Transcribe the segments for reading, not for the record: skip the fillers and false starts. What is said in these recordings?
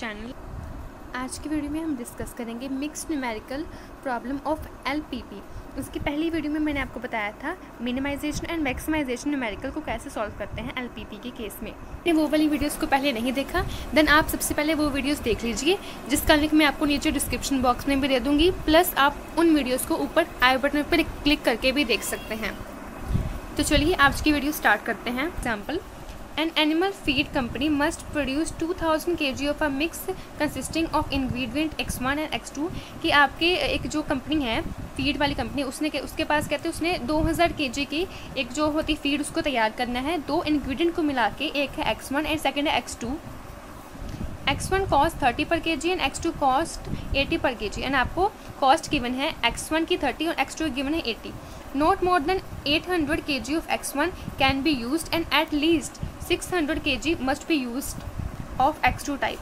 Channel. आज की video में हम डिस्कस करेंगे mixed numerical problem of LPP. उसकी पहली वीडियो में मैंने आपको बताया था मिनिमाइजेशन एंड मैक्सिमाइजेशन न्यूमेरिकल को कैसे सॉल्व करते हैं एलपीपी के केस में। आपने वो वाली वीडियोस को पहले नहीं देखा देन आप सबसे पहले वो वीडियोस देख लीजिए, जिसका लिंक मैं आपको नीचे डिस्क्रिप्शन बॉक्स में भी दे दूँगी, प्लस आप उन वीडियोज़ को ऊपर आई बटन पर क्लिक करके भी देख सकते हैं। तो चलिए आज की वीडियो स्टार्ट करते हैं। Example, An animal feed company must produce 2000 kg of a mix consisting of ingredient X1 and X2। कि आपके एक जो कंपनी है फीड वाली कंपनी, उसके पास कहते हैं उसने 2000 kg की एक जो होती फीड उसको तैयार करना है। दो इंग्रेडिएंट को मिला के, एक है X1 एंड सेकेंड है X2। X1 कॉस्ट 30 पर kg एंड X2 कॉस्ट 80 पर kg एंड आपको कॉस्ट गिवन है X1 की 30 और X2 गिवन है 80। Not more than 800 kg of X1 can be used and at least 600 kg must be used of X2 type.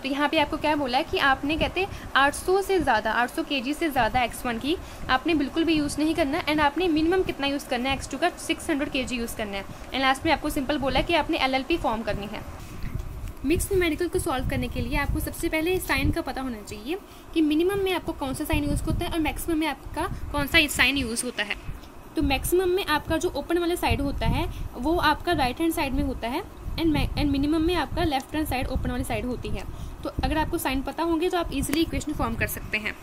तो यहाँ पे आपको क्या बोला है कि आपने कहते 800 से ज़्यादा 800 kg से ज़्यादा X1 की आपने बिल्कुल भी यूज़ नहीं करना एंड आपने मिनिमम कितना यूज़ करना है X2 का 600 kg यूज़ करना है। एंड लास्ट में आपको सिंपल बोला है कि आपने LLP फॉर्म करनी है। मिक्स न्यूमेरिकल को सॉल्व करने के लिए आपको सबसे पहले साइन का पता होना चाहिए कि मिनिमम में आपको कौन सा साइन यूज़ होता है और मैक्सिमम में आपका कौन सा साइन यूज़ होता है। तो मैक्सिमम में आपका जो ओपन वाला साइड होता है वो आपका राइट हैंड साइड में होता है एंड मिनिमम में आपका लेफ्ट हैंड साइड ओपन वाली साइड होती है। तो अगर आपको साइन पता होंगे तो आप इजीली इक्वेशन फॉर्म कर सकते हैं।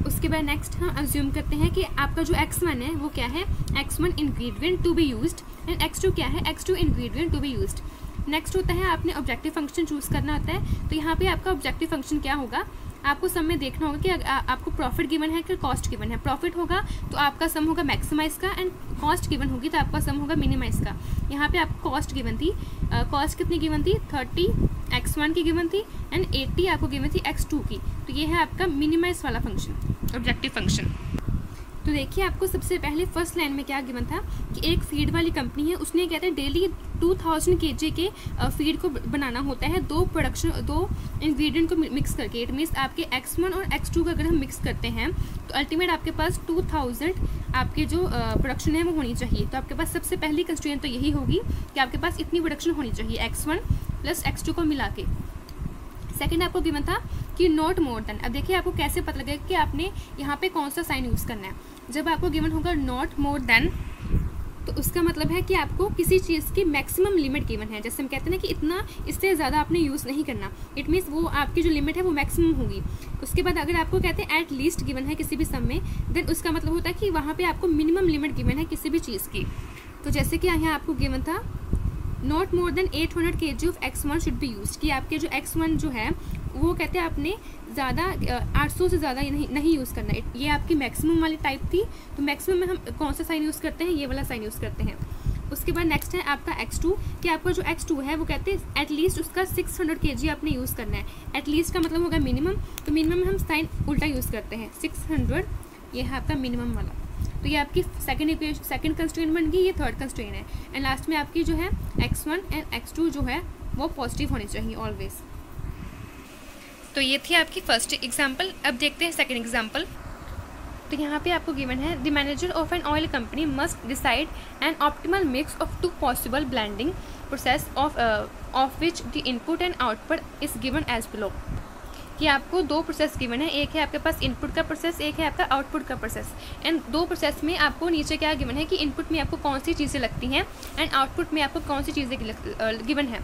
उसके बाद नेक्स्ट हम अज्यूम करते हैं कि आपका जो X1 है वो क्या है, X1 ingredient to be used and X2 क्या है, X2 ingredient to be used. Next होता है आपने ऑब्जेक्टिव फंक्शन चूज़ करना होता है। तो यहाँ पे आपका ऑब्जेक्टिव फंक्शन क्या होगा, आपको सम में देखना होगा कि आपको प्रॉफिट गिवन है कि कॉस्ट गिवन है। प्रॉफिट होगा तो आपका सम होगा मैक्सिमाइज का एंड कॉस्ट गिवन होगी तो आपका सम होगा मिनिमाइज का। यहाँ पे आपको कॉस्ट गिवन थी, कॉस्ट कितनी गिवन थी 30 X1 की गिवन थी एंड 80 आपको गिवन थी X2 की। तो ये है आपका मिनिमाइज वाला फंक्शन, ऑब्जेक्टिव फंक्शन। तो देखिए आपको सबसे पहले फर्स्ट लाइन में क्या गिवन था कि एक फीड वाली कंपनी है, उसने कहते हैं डेली 2000 kg के फीड को बनाना होता है दो इंग्रेडिएंट को मिक्स करके। इट मीन्स आपके X1 और X2 का अगर हम मिक्स करते हैं तो अल्टीमेट आपके पास 2000 आपके जो प्रोडक्शन है वो होनी चाहिए। तो आपके पास सबसे पहली कंस्ट्रेंट तो यही होगी कि आपके पास इतनी प्रोडक्शन होनी चाहिए X1 प्लस X2 को मिला के। सेकेंड आपको गिवन था कि नॉट मोर देन। अब देखिए आपको कैसे पता लगेगा कि आपने यहाँ पे कौन सा साइन यूज़ करना है। जब आपको गिवन होगा नॉट मोर देन तो उसका मतलब है कि आपको किसी चीज़ की मैक्सिमम लिमिट गिवन है। जैसे हम कहते हैं ना कि इतना इससे ज़्यादा आपने यूज़ नहीं करना, इट मीन्स वो आपकी जो लिमिट है वो मैक्सिमम होगी। उसके बाद अगर आपको कहते हैं एट लीस्ट गिवन है किसी भी सम में, देन उसका मतलब होता है कि वहाँ पर आपको मिनिमम लिमिट गिवन है किसी भी चीज़ की। तो जैसे कि यहाँ आपको गिवन था not more than 800 kg of X1 should be use, कि आपके जो X1 जो है वो कहते हैं आपने ज़्यादा 800 से ज़्यादा नहीं यूज़ करना। ये आपकी मैक्सिमम वाली टाइप थी। तो मैक्सिमम में हम कौन सा साइन यूज़ करते हैं, ये वाला साइन यूज़ करते हैं। उसके बाद नेक्स्ट है आपका X2, कि आपका जो X2 है वो कहते हैं एटलीस्ट उसका 600 kg आपने यूज़ करना है। एटलीस्ट का मतलब होगा मिनिमम, तो मिनिमम में हम साइन उल्टा यूज़ करते हैं 600, ये है आपका मिनिमम वाला। तो ये आपकी सेकंड कंस्ट्रेंट बन गई, ये थर्ड कंस्ट्रेंट है। एंड लास्ट में आपकी जो है X1 एंड X2 जो है वो पॉजिटिव होनी चाहिए ऑलवेज। तो ये थी आपकी फर्स्ट एग्जांपल। अब देखते हैं सेकंड एग्जांपल। तो यहाँ पे आपको गिवन है the manager of an oil company must decide an optimal mix of two possible blending process of which the input and output is given as below. कि आपको दो प्रोसेस गिवन है, एक है आपके पास इनपुट का प्रोसेस, एक है आपका आउटपुट का प्रोसेस। एंड दो प्रोसेस में आपको नीचे क्या गिवन है कि इनपुट में आपको कौन सी चीज़ें लगती हैं एंड आउटपुट में आपको कौन सी चीज़ें गिवन है।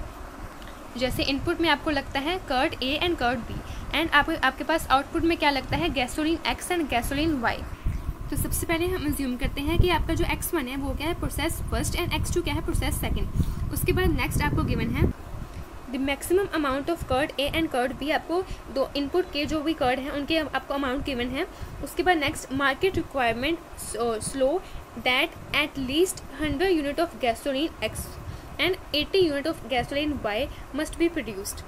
जैसे इनपुट में आपको लगता है crude A and crude B and आपके पास आउटपुट में क्या लगता है gasoline X and gasoline Y। तो सबसे पहले हम अज्यूम करते हैं कि आपका जो X1 है वो क्या है प्रोसेस फर्स्ट एंड X2 क्या है प्रोसेस सेकंड। उसके बाद नेक्स्ट आपको गिवन है the maximum amount of crude A and crude B। आपको दो इनपुट के जो भी कर्ड हैं उनके आपको अमाउंट गिवन है। उसके बाद next market requirement slow that at least 100 unit of gasoline X and 80 unit of gasoline Y must be produced.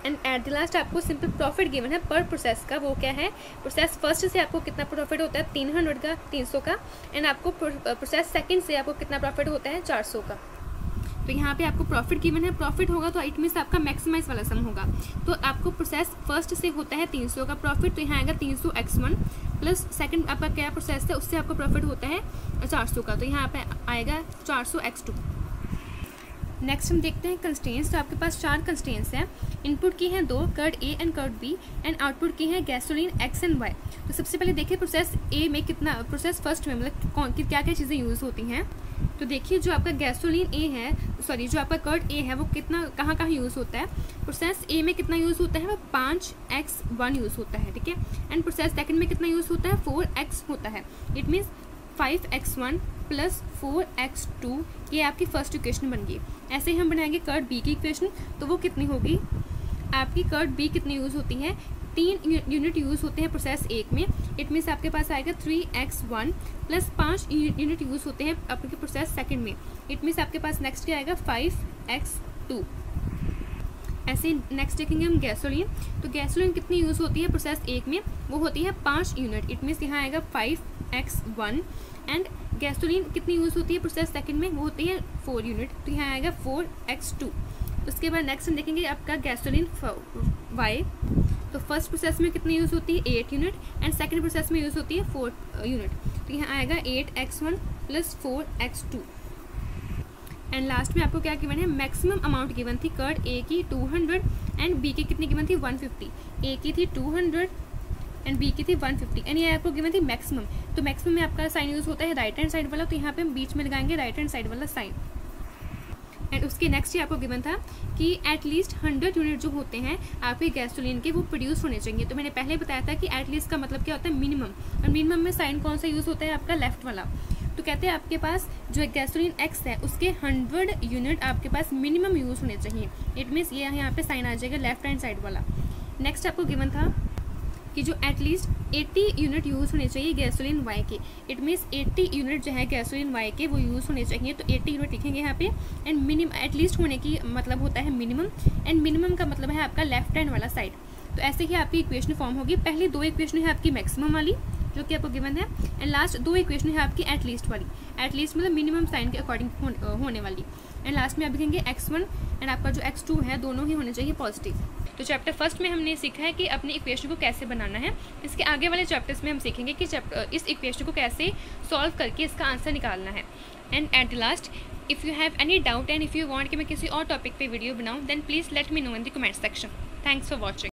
And at the last आपको सिंपल प्रॉफिट गिवन है पर प्रोसेस का, वो क्या है प्रोसेस फर्स्ट से आपको कितना प्रॉफिट होता है 300 का 300 का एंड आपको प्रोसेस सेकंड से आपको कितना प्रॉफिट होता है 400 का। तो यहाँ पे आपको प्रॉफिट गिवन है, प्रॉफिट होगा तो इट मीन्स आपका मैक्सिमाइज वाला सम होगा। तो आपको प्रोसेस फर्स्ट से होता है 300 का प्रॉफिट, तो यहाँ आएगा 300 X1 प्लस सेकंड आपका क्या प्रोसेस है उससे आपको प्रॉफिट होता है 400 का, तो यहाँ पे आएगा 400 X2। नेक्स्ट हम देखते हैं कंस्ट्रेंट्स। तो आपके पास 4 कंस्ट्रेंट्स हैं। इनपुट की हैं 2, crude A and crude B, and output की हैं गैसोलीन एक्स एंड वाई। तो सबसे पहले देखिए प्रोसेस ए में कितना, प्रोसेस फर्स्ट में मतलब क्या क्या चीज़ें यूज़ होती हैं। तो देखिए जो आपका गैसोलीन ए है, सॉरी जो आपका कर्ड ए है वो कितना कहाँ कहाँ यूज़ होता है। प्रोसेस ए में कितना यूज़ होता है, वो 5x1 यूज़ होता है, ठीक है। एंड प्रोसेस सेकंड में कितना यूज़ होता है, 4x होता है। It means 5x1 plus 4x2, ये आपकी फर्स्ट इक्वेशन बन गई। ऐसे ही हम बनाएंगे कर्ड बी की इक्वेशन। तो वो कितनी होगी, आपकी कर्ड बी कितनी यूज़ होती है, 3 यूनिट यूज़ होते हैं प्रोसेस एक में। इट मीन्स आपके पास आएगा 3x1 प्लस 5 यूनिट यूज़ होते हैं आपके प्रोसेस सेकंड में। इट मीन्स आपके पास नेक्स्ट क्या आएगा, 5x2। ऐसे नेक्स्ट देखेंगे हम गैसोलीन। तो गैसोलीन कितनी यूज़ होती है प्रोसेस एक में, वो होती है 5 यूनिट। इट मीन्स यहाँ आएगा 5x1। एंड गैसोलीन कितनी यूज़ होती है प्रोसेस सेकंड में, वो होती है 4 यूनिट। तो यहाँ आएगा 4x2। उसके बाद नेक्स्ट हम देखेंगे आपका गैसोलीन वाई। तो फर्स्ट प्रोसेस में कितनी यूज़ होती है, 8 यूनिट, एंड सेकंड प्रोसेस में यूज़ होती है 4 यूनिट। तो यहाँ आएगा 8x1 plus 4x2। And last में आपको क्या गिवन है, मैक्सिमम अमाउंट गिवन थी कर्ड ए की 200 एंड बी की कितनी गिवन थी, 150। ए की थी 200 एंड बी की थी 150, एंड ये आपको गिवन थी मैक्सिमम। तो मैक्सिमम में आपका साइन यूज़ होता है राइट हैंड साइड वाला, तो यहाँ पे हम बीच में लगाएंगे राइट हैंड साइड वाला साइन। एंड उसके नेक्स्ट ही आपको गिवन था कि एटलीस्ट 100 यूनिट जो होते हैं आपके गैसोलीन के वो प्रोड्यूस होने चाहिए। तो मैंने पहले बताया था कि एटलीस्ट का मतलब क्या होता है, मिनिमम। और मिनिमम में साइन कौन सा यूज़ होता है, आपका लेफ्ट वाला। तो कहते हैं आपके पास जो गैसोलीन एक्स है उसके 100 यूनिट आपके पास मिनिमम यूज़ होने चाहिए। इट मीन्स ये यहाँ पे साइन आ जाएगा लेफ्ट हैंड साइड वाला। नेक्स्ट आपको गिवन था कि जो एटलीस्ट 80 यूनिट यूज़ होने चाहिए गैसोलीन वाई के। इट मीन्स 80 यूनिट जो है गैसोलीन वाई के वो यूज़ होने चाहिए। तो 80 यूनिट लिखेंगे यहाँ पे। एंड मिनिमम एटलीस्ट होने की मतलब होता है मिनिमम, एंड मिनिमम का मतलब है आपका लेफ्ट हैंड वाला साइड। तो ऐसे ही आपकी इक्वेशन फॉर्म होगी। पहली 2 इक्वेशन है आपकी मैक्सिमम वाली जो कि आपको गिवन है, एंड लास्ट 2 इक्वेशन है आपकी एटलीस्ट वाली। एटलीस्ट मतलब मिनिमम साइन के अकॉर्डिंग होने वाली। एंड लास्ट में आप लिखेंगे x1 एंड आपका जो x2 है दोनों ही होने चाहिए पॉजिटिव। तो चैप्टर फर्स्ट में हमने सीखा है कि अपनी इक्वेशन को कैसे बनाना है। इसके आगे वाले चैप्टर्स में हम सीखेंगे कि इस इक्वेशन को कैसे सॉल्व करके इसका आंसर निकालना है। And at the last, if you have any doubt and if you want कि मैं किसी और टॉपिक पे वीडियो बनाऊँ, then please let me know in the comment section. Thanks for watching.